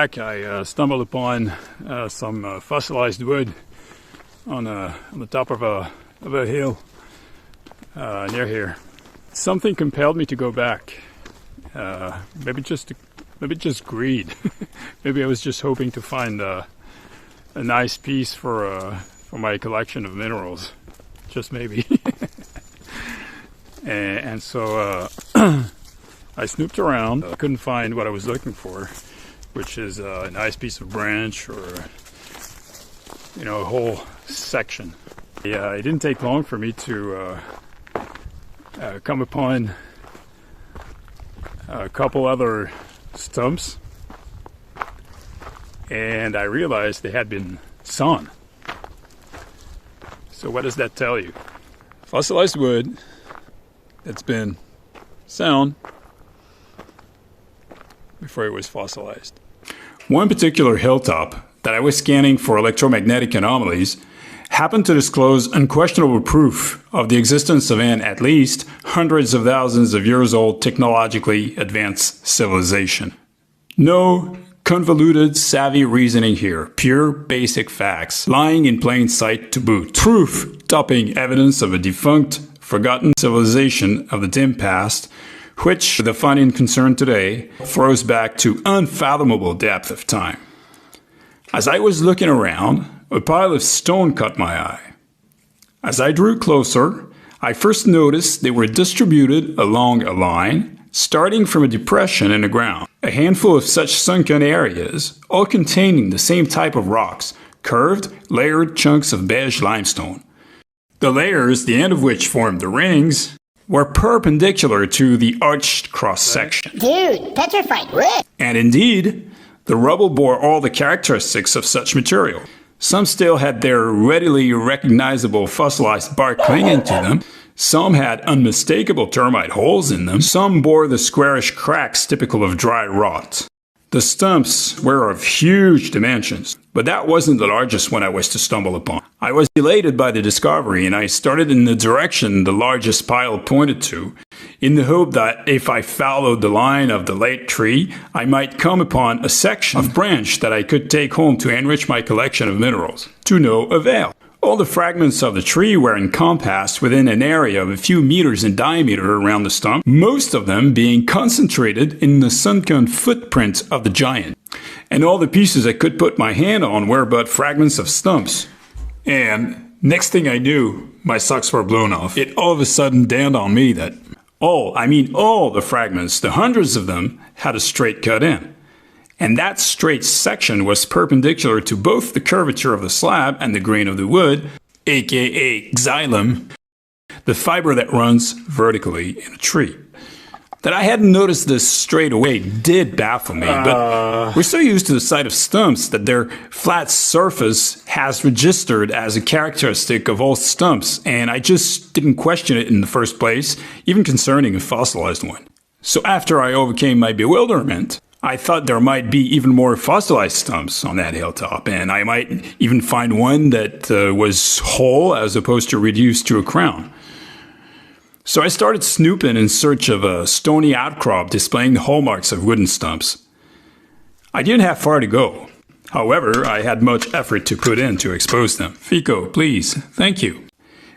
back, I stumbled upon some fossilized wood on the top of a hill near here. Something compelled me to go back. Maybe just greed. Maybe I was just hoping to find a nice piece for my collection of minerals. Just maybe. and so I snooped around. I couldn't find what I was looking for, which is a nice piece of branch or a whole section. Yeah, it didn't take long for me to come upon a couple other stumps, and I realized they had been sawn. So what does that tell you? Fossilized wood that's been sawn before it was fossilized. One particular hilltop that I was scanning for electromagnetic anomalies happened to disclose unquestionable proof of the existence of an at least hundreds of thousands of years old technologically advanced civilization. No convoluted, savvy reasoning here. Pure, basic facts, lying in plain sight to boot. Proof topping evidence of a defunct, forgotten civilization of the dim past, which, the finding concern today, throws back to unfathomable depth of time. As I was looking around, a pile of stone caught my eye. As I drew closer, I first noticed they were distributed along a line, starting from a depression in the ground. A handful of such sunken areas, all containing the same type of rocks, curved, layered chunks of beige limestone. The layers, the end of which formed the rings, were perpendicular to the arched cross-section. Dude, petrified wood! And indeed, the rubble bore all the characteristics of such material. Some still had their readily recognizable fossilized bark clinging to them. Some had unmistakable termite holes in them. Some bore the squarish cracks typical of dry rot. The stumps were of huge dimensions, but that wasn't the largest one I was to stumble upon. I was elated by the discovery, and I started in the direction the largest pile pointed to, in the hope that if I followed the line of the late tree, I might come upon a section of branch that I could take home to enrich my collection of minerals. To no avail. All the fragments of the tree were encompassed within an area of a few meters in diameter around the stump, most of them being concentrated in the sunken footprint of the giant. And all the pieces I could put my hand on were but fragments of stumps. And next thing I knew, my socks were blown off. It all of a sudden dawned on me that all the fragments, the hundreds of them, had a straight cut in. And that straight section was perpendicular to both the curvature of the slab and the grain of the wood, aka xylem, the fiber that runs vertically in a tree. That I hadn't noticed this straight away did baffle me, but we're so used to the sight of stumps that their flat surface has registered as a characteristic of all stumps, and I just didn't question it in the first place, even concerning a fossilized one. So after I overcame my bewilderment, I thought there might be even more fossilized stumps on that hilltop, and I might even find one that was whole as opposed to reduced to a crown. So I started snooping in search of a stony outcrop displaying the hallmarks of wooden stumps. I didn't have far to go. However, I had much effort to put in to expose them. Fico, please. Thank you.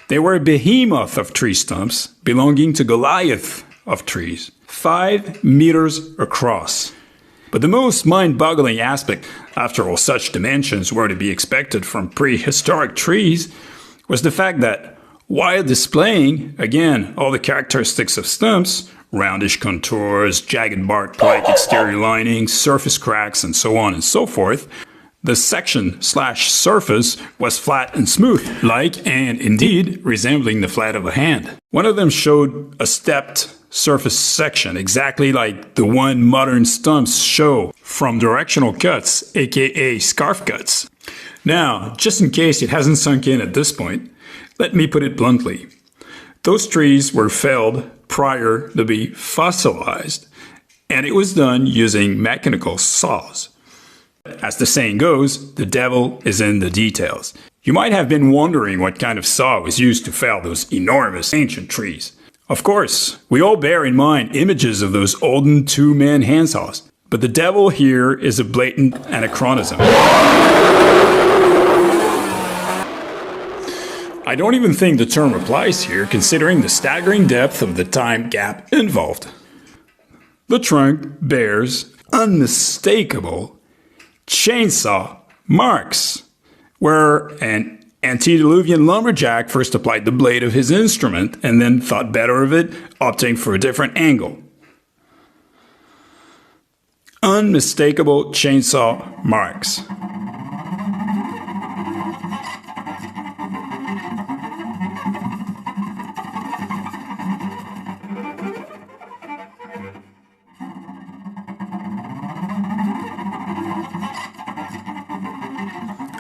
They were a behemoth of tree stumps, belonging to Goliath of trees, 5 meters across. But the most mind-boggling aspect, after all such dimensions were to be expected from prehistoric trees, was the fact that, while displaying, again, all the characteristics of stumps, roundish contours, jagged bark-like exterior linings, surface cracks, and so on and so forth, the section/surface was flat and smooth, like, and indeed, resembling the flat of a hand. One of them showed a stepped surface section, exactly like the one modern stumps show from directional cuts, aka scarf cuts. Now, just in case it hasn't sunk in at this point, let me put it bluntly. Those trees were felled prior to being fossilized, and it was done using mechanical saws. As the saying goes, the devil is in the details. You might have been wondering what kind of saw was used to fell those enormous ancient trees. Of course, we all bear in mind images of those olden two-man handsaws. But the devil here is a blatant anachronism. I don't even think the term applies here, considering the staggering depth of the time gap involved. The trunk bears unmistakable chainsaw marks, where an antediluvian lumberjack first applied the blade of his instrument and then thought better of it, opting for a different angle. Unmistakable chainsaw marks.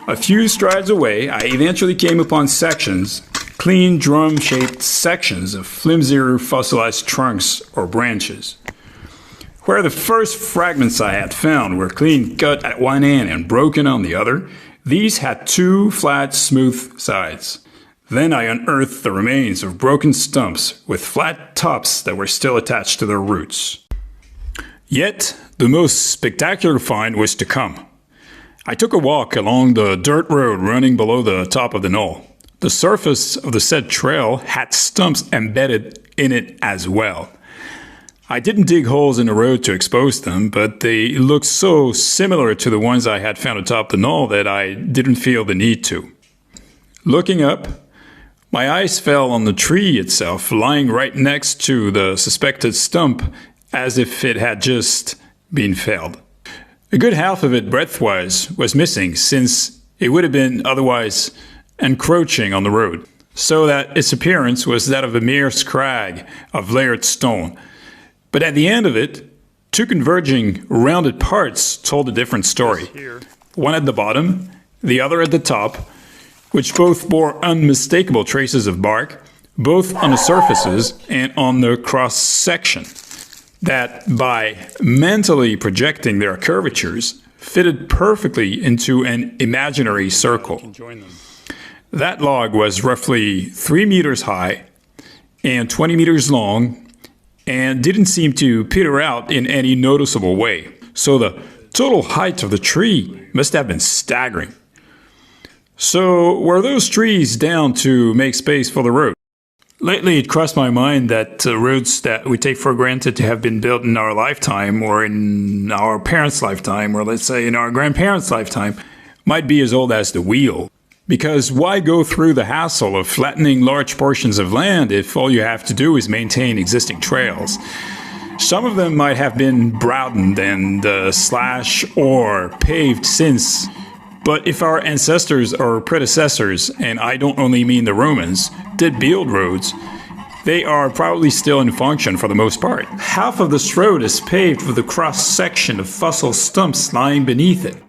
A few strides away, I eventually came upon sections, clean drum-shaped sections of flimsier fossilized trunks or branches. Where the first fragments I had found were clean cut at one end and broken on the other, these had two flat, smooth sides. Then I unearthed the remains of broken stumps with flat tops that were still attached to their roots. Yet, the most spectacular find was to come. I took a walk along the dirt road running below the top of the knoll. The surface of the said trail had stumps embedded in it as well. I didn't dig holes in the road to expose them, but they looked so similar to the ones I had found atop the knoll that I didn't feel the need to. Looking up, my eyes fell on the tree itself, lying right next to the suspected stump, as if it had just been felled. A good half of it, breadth-wise, was missing, since it would have been otherwise encroaching on the road, so that its appearance was that of a mere scrag of layered stone. But at the end of it, two converging, rounded parts told a different story. One at the bottom, the other at the top, which both bore unmistakable traces of bark, both on the surfaces and on the cross-section, that by mentally projecting their curvatures, fitted perfectly into an imaginary circle. That log was roughly 3 meters high and 20 meters long, and didn't seem to peter out in any noticeable way. So the total height of the tree must have been staggering. So were those trees down to make space for the road? Lately, it crossed my mind that roads that we take for granted to have been built in our lifetime, or in our parents' lifetime, or let's say in our grandparents' lifetime, might be as old as the wheel. Because why go through the hassle of flattening large portions of land if all you have to do is maintain existing trails? Some of them might have been broadened and slashed or paved since. But if our ancestors or predecessors, and I don't only mean the Romans, did build roads, they are probably still in function for the most part. Half of this road is paved with a cross-section of fossil stumps lying beneath it.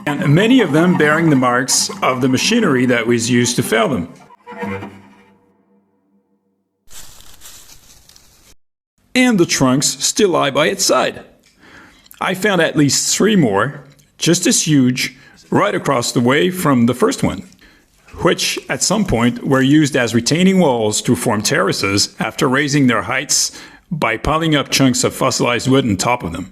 And many of them bearing the marks of the machinery that was used to fell them. And the trunks still lie by its side. I found at least 3 more, just as huge, right across the way from the first one, which at some point were used as retaining walls to form terraces after raising their heights by piling up chunks of fossilized wood on top of them.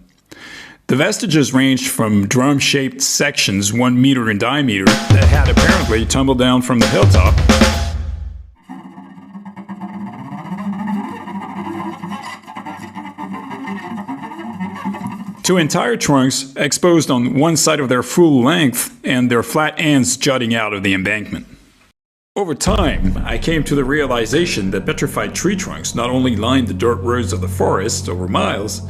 The vestiges ranged from drum-shaped sections 1 meter in diameter that had apparently tumbled down from the hilltop, to entire trunks exposed on one side of their full length and their flat ends jutting out of the embankment. Over time, I came to the realization that petrified tree trunks not only lined the dirt roads of the forest over miles,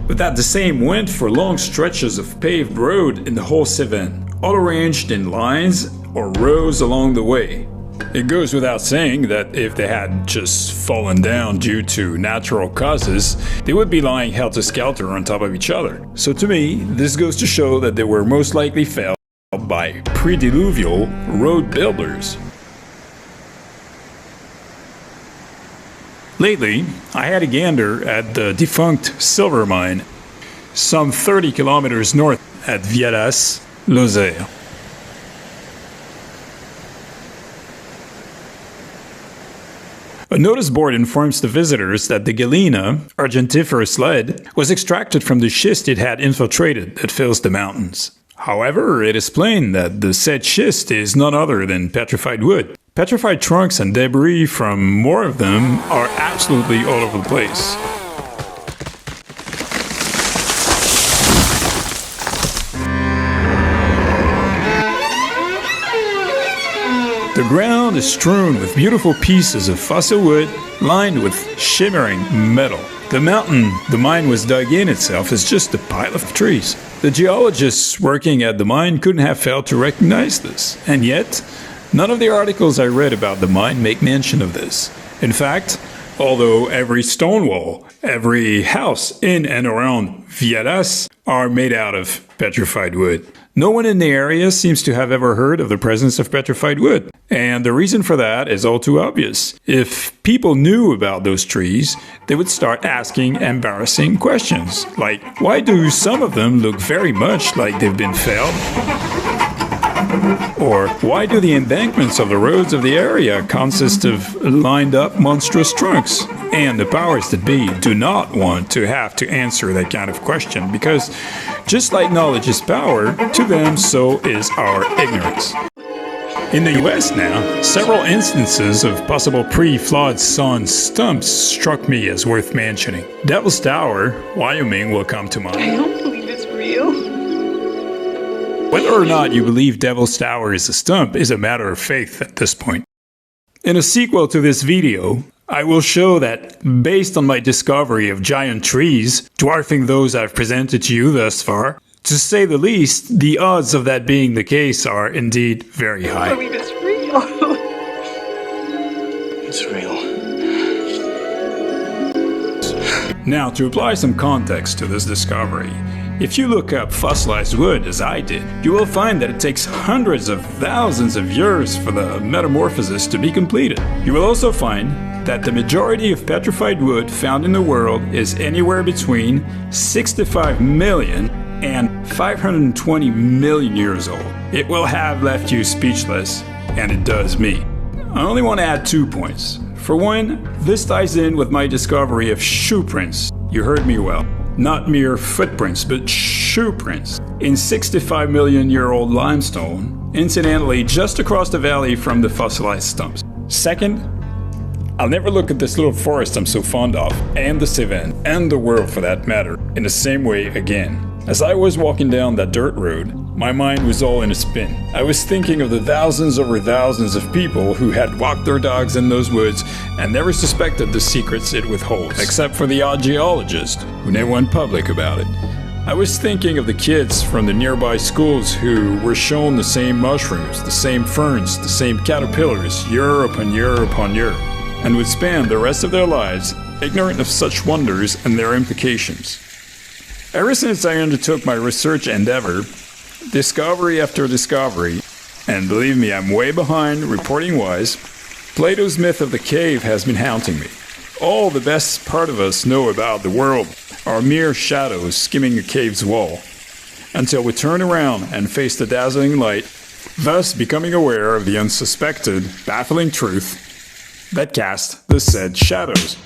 but that the same went for long stretches of paved road in the whole Cevennes, all arranged in lines or rows along the way. It goes without saying that if they had just fallen down due to natural causes, they would be lying helter-skelter on top of each other. So to me, this goes to show that they were most likely felled by pre-diluvial road builders. Lately, I had a gander at the defunct silver mine. some 30 kilometers north at Viadas, Lozère. A notice board informs the visitors that the galena, argentiferous lead, was extracted from the schist it had infiltrated that fills the mountains. However, it is plain that the said schist is none other than petrified wood. Petrified trunks and debris from more of them are absolutely all over the place. The ground is strewn with beautiful pieces of fossil wood lined with shimmering metal. The mountain the mine was dug in itself is just a pile of trees. The geologists working at the mine couldn't have failed to recognize this, and yet none of the articles I read about the mine make mention of this. In fact, although every stone wall, every house in and around Viadas are made out of petrified wood, no one in the area seems to have ever heard of the presence of petrified wood. And the reason for that is all too obvious. If people knew about those trees, they would start asking embarrassing questions, like, why do some of them look very much like they've been felled? Or why do the embankments of the roads of the area consist of lined up monstrous trunks? And the powers that be do not want to have to answer that kind of question, because just like knowledge is power, to them so is our ignorance. In the US now, several instances of possible pre-flood sun stumps struck me as worth mentioning. Devil's Tower, Wyoming will come to mind. I don't believe it's real. Whether or not you believe Devil's Tower is a stump is a matter of faith at this point. In a sequel to this video, I will show that, based on my discovery of giant trees, dwarfing those I've presented to you thus far, to say the least, the odds of that being the case are indeed very high. I believe it's real. It's real. Now, to apply some context to this discovery, if you look up fossilized wood as I did, you will find that it takes hundreds of thousands of years for the metamorphosis to be completed. You will also find that the majority of petrified wood found in the world is anywhere between 65 million and 520 million years old. It will have left you speechless, and it does me. I only want to add 2 points. For one, this ties in with my discovery of shoe prints. You heard me well. Not mere footprints, but shoe prints in 65 million year old limestone, incidentally just across the valley from the fossilized stumps. Second, I'll never look at this little forest I'm so fond of, and the Cevennes, and the world for that matter, in the same way again. As I was walking down that dirt road, my mind was all in a spin. I was thinking of the thousands over thousands of people who had walked their dogs in those woods and never suspected the secrets it withholds, except for the odd geologist who never went public about it. I was thinking of the kids from the nearby schools who were shown the same mushrooms, the same ferns, the same caterpillars year upon year upon year, and would spend the rest of their lives ignorant of such wonders and their implications. Ever since I undertook my research endeavor, discovery after discovery, and believe me, I'm way behind reporting-wise, Plato's myth of the cave has been haunting me. All the best part of us know about the world are mere shadows skimming a cave's wall, until we turn around and face the dazzling light, thus becoming aware of the unsuspected, baffling truth that cast the said shadows.